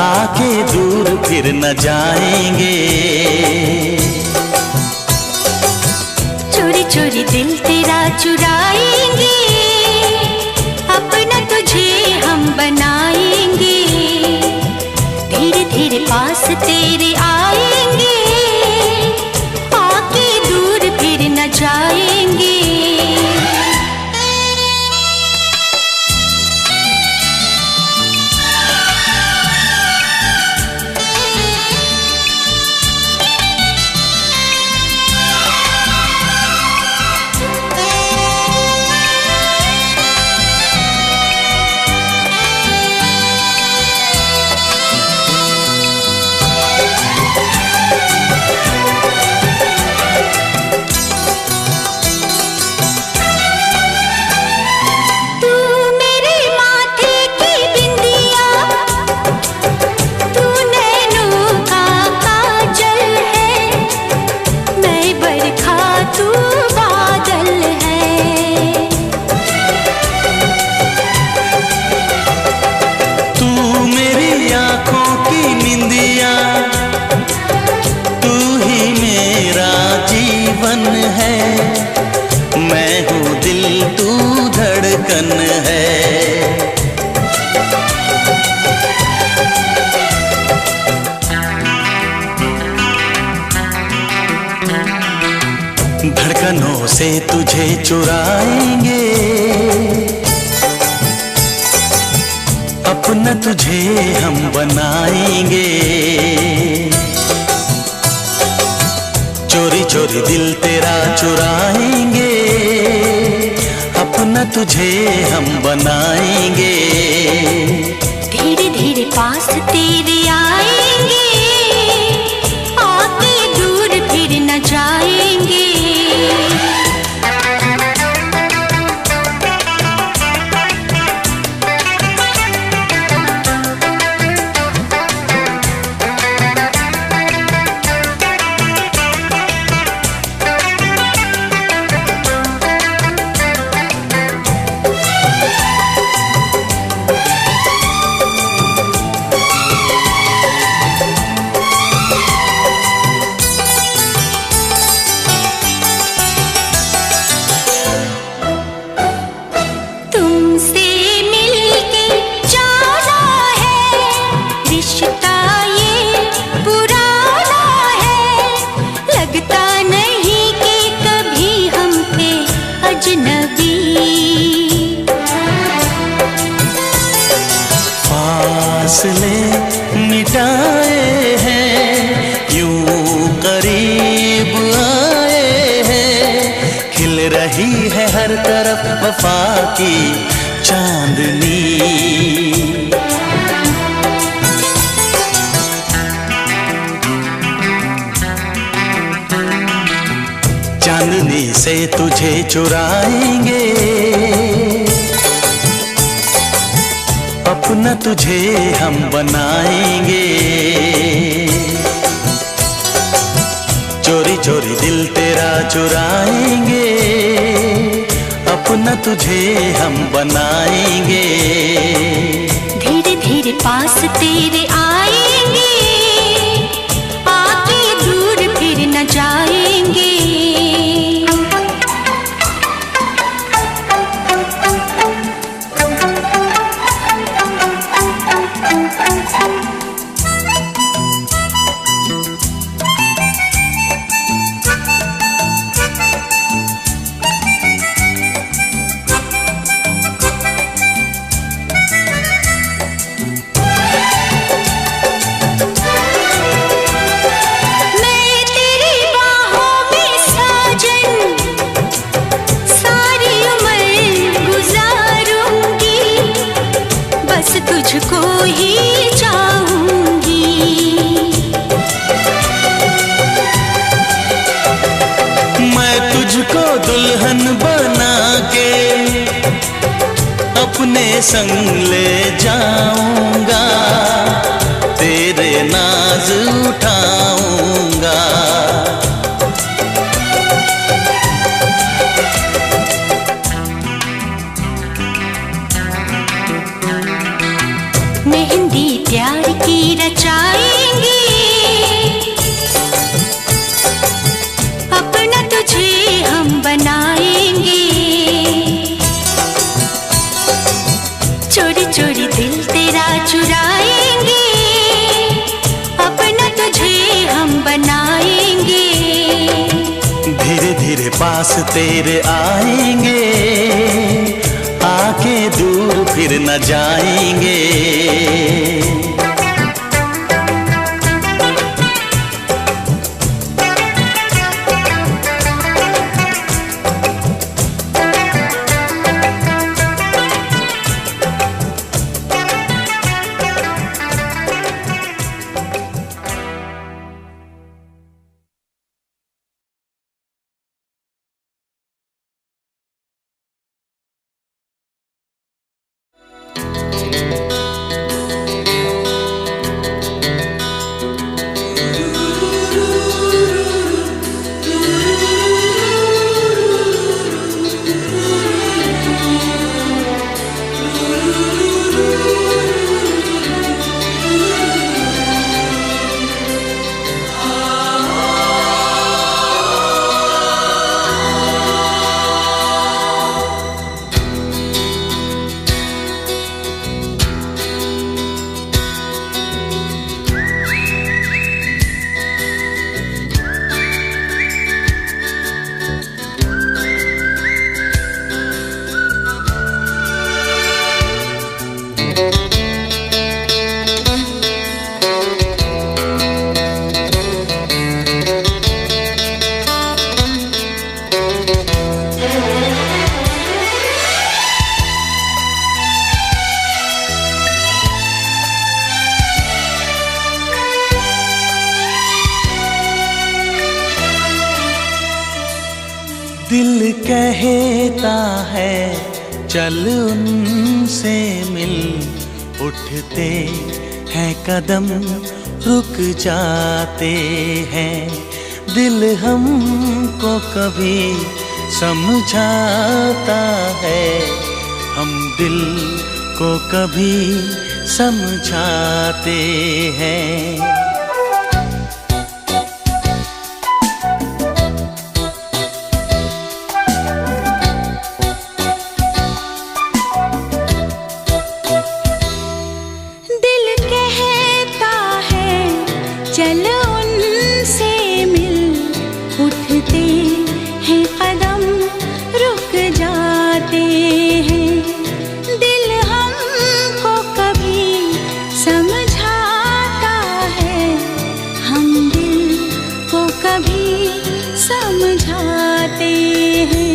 आके दूर फिर न जाएंगे। चोरी चोरी दिल तेरा चुराएंगे, अपना तुझे हम बनाएंगे। धीरे धीरे पास तेरे आएंगे, आके दूर फिर न जाएंगे। धड़कनों से तुझे चुराएंगे, अपना तुझे हम बनाएंगे। चोरी चोरी दिल तेरा चुराएंगे, अपना तुझे हम बनाएंगे। धीरे धीरे पास तेरे आएंगे, आके दूर फिर न जाएंगे। फासले मिटाए हैं, यूं करीब आए हैं। खिल रही है हर तरफ वफा की चांदनी। चांदनी से तुझे चुराएंगे, अपना तुझे हम बनाएंगे। चोरी चोरी दिल तेरा चुराएंगे, अपना तुझे हम बनाएंगे। धीरे धीरे पास तेरे आएंगे, आके दूर फिर न जाएंगे। संग ले जाऊंगा, तेरे नाज उठाऊंगा। मेहंदी प्यार की रचाएंगे, अपना तुझे हम बनाएंगे। चोरी चोरी दिल तेरा चुराएंगे, अपना तुझे हम बनाएंगे। धीरे धीरे पास तेरे आएंगे, आके दूर फिर न जाएंगे। दिल कहता है चल उनसे मिल, उठते हैं कदम रुक जाते हैं। दिल हमको कभी समझाता है, हम दिल को कभी समझाते हैं। चल उनसे मिल, उठते हैं कदम रुक जाते हैं। दिल हमको कभी समझाता है, हम दिल को कभी समझाते हैं।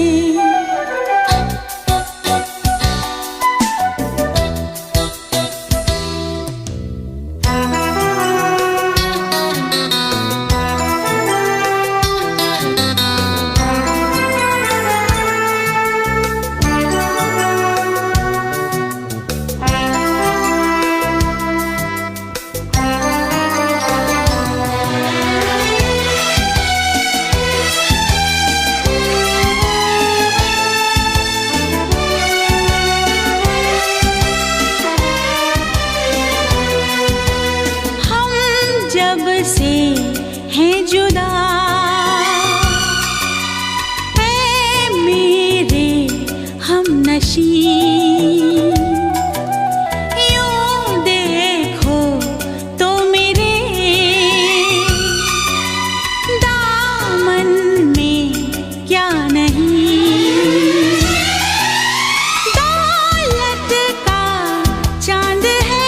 जब से हैं जुदा ऐ मेरे हमनशी, यूं देखो तो मेरे दामन में क्या नहीं। दौलत का चांद है,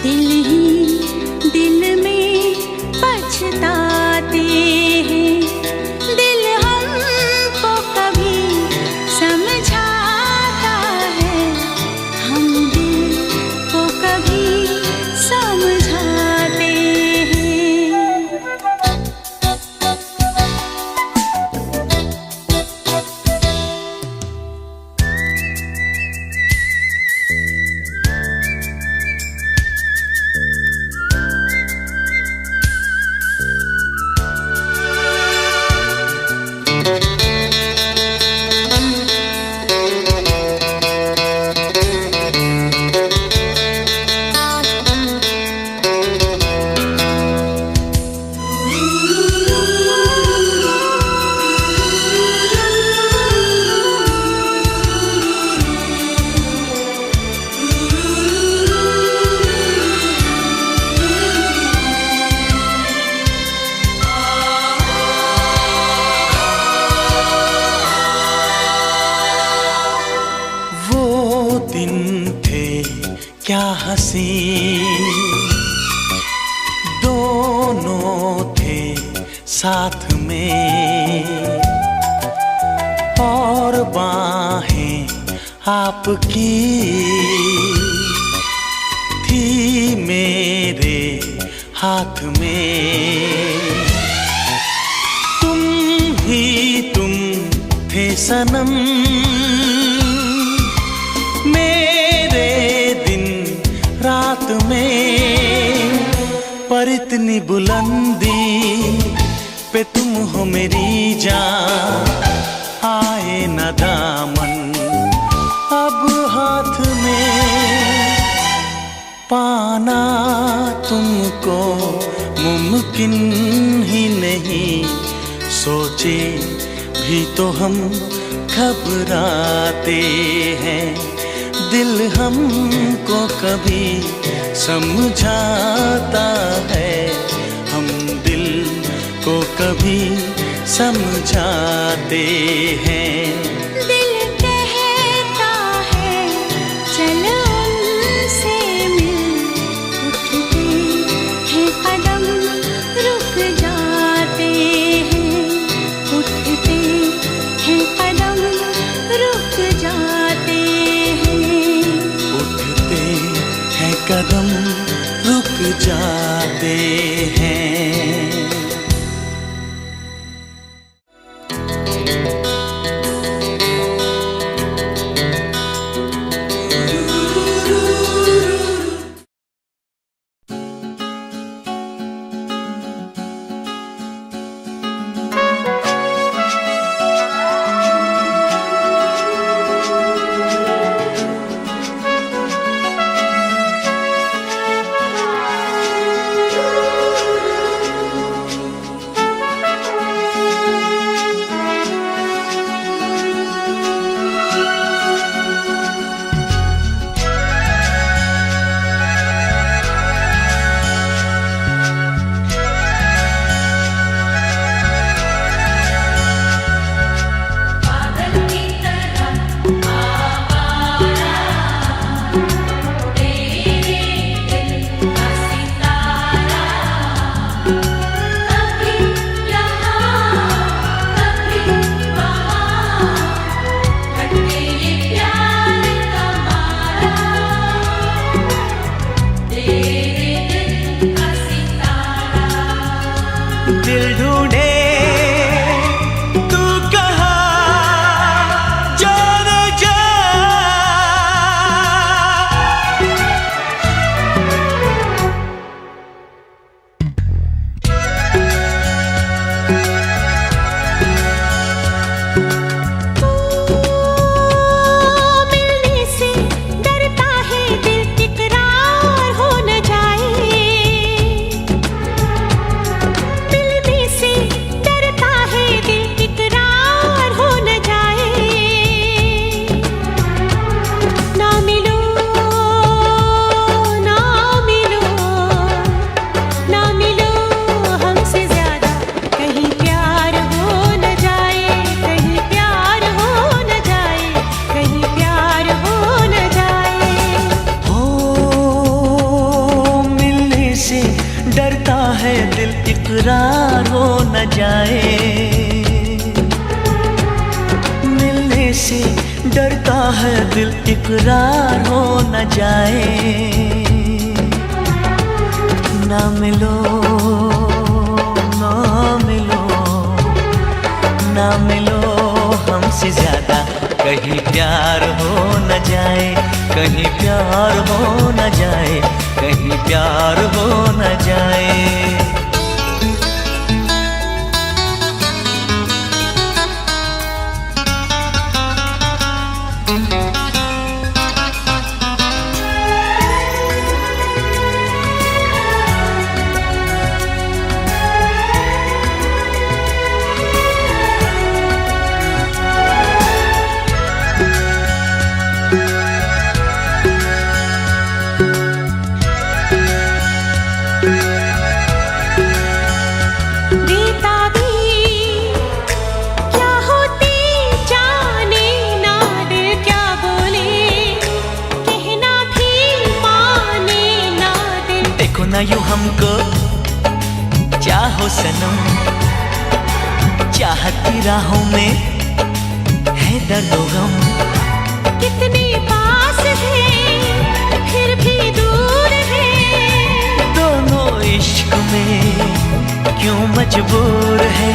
दिल ही हंसी दोनों थे साथ में, और बाहें आपकी थी मेरे हाथ में। तुम ही तुम थे सनम मेरे दिन रात में, पर इतनी बुलंदी पे तुम हो मेरी जान, आए न दामन अब हाथ में, पाना तुमको मुमकिन ही नहीं, सोचे भी तो हम घबराते हैं, दिल हमको कभी समझाता है, हम दिल को कभी समझाते हैं। दिल कहता है चलो उनसे मिल, उठते हैं कदम रुक जाते हैं, उठते हैं कदम रुक जाते हैं, उठते हैं कदम रुक जाते हैं। दिल ढूंढे तू कहाँ जाने जा, मिलने से डरता है दिल, इकरार हो न जाए, मिलने से डरता है दिल, इकरार हो न जाए, ना मिलो ना मिलो ना मिलो हमसे ज्यादा, कहीं प्यार हो न जाए, कहीं प्यार हो न जाए, कहीं प्यार हो न जाए। हो मिलने से डरता है दिल, इकरार हो न जाए, मिलने से डरता है दिल, इकरार हो न जाए, ना मिलो ना मिलो ना मिलो हमसे ज्यादा, कहीं प्यार हो न जाए, कहीं प्यार हो न जाए, कहीं प्यार हो न जाए। यूं हमको चाहो सनम, चाहत की राहों में है दर्द व गम। कितने पास है फिर भी दूर है, दोनों इश्क में क्यों मजबूर है।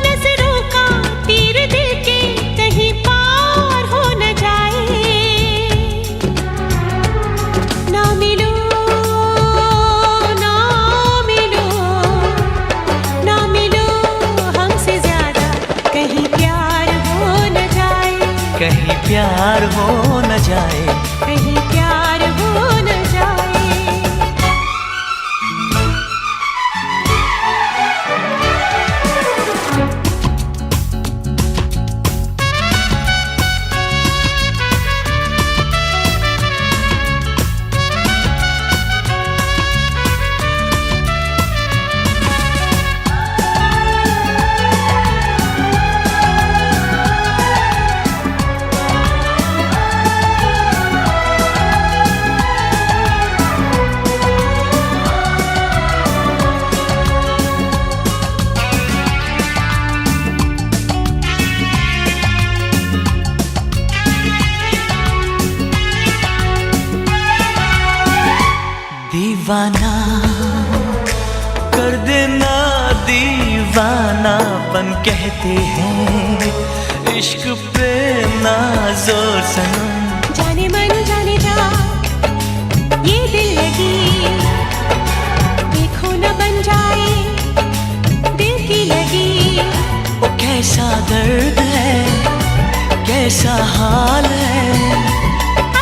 नजरों का तीर दिल के कहीं पार हो न जाए, ना मिलो ना मिलो ना मिलो हमसे ज्यादा, कहीं प्यार हो न जाए, कहीं प्यार हो न जाए, कहीं प्यार हो न जाए। दीवाना कर देना, दीवानापन कहते हैं इश्क पे नाज़ोर सनम। जाने मन जाने जा ये दिल लगी, देखो न बन जाए दिल की लगी। वो कैसा दर्द है, कैसा हाल है,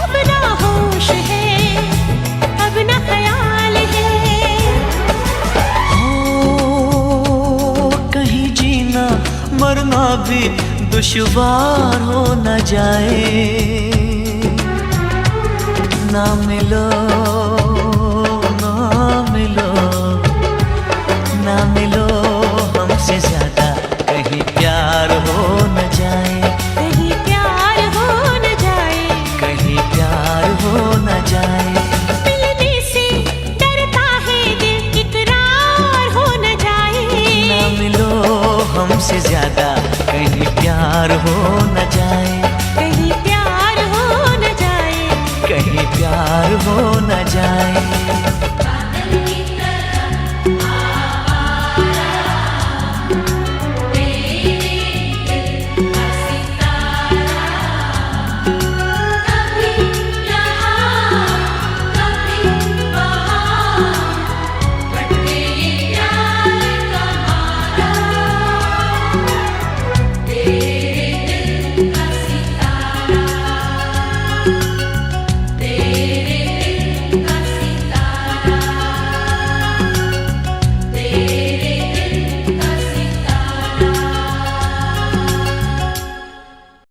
अब ना होश है अब ना ख्याल है, हो कहीं जीना मरना भी दुश्वार हो न जाए। ना मिलो ना मिलो ना मिलो हमसे ज्यादा, कहीं प्यार हो न जाए, कहीं प्यार हो न जाए, कहीं प्यार हो न जाए। मिलने से डरता है दिल, इकरार हो न जाए, ना मिलो हमसे ज्यादा, कहीं प्यार हो न जाए, कहीं प्यार हो न जाए, कहीं प्यार हो न जाए।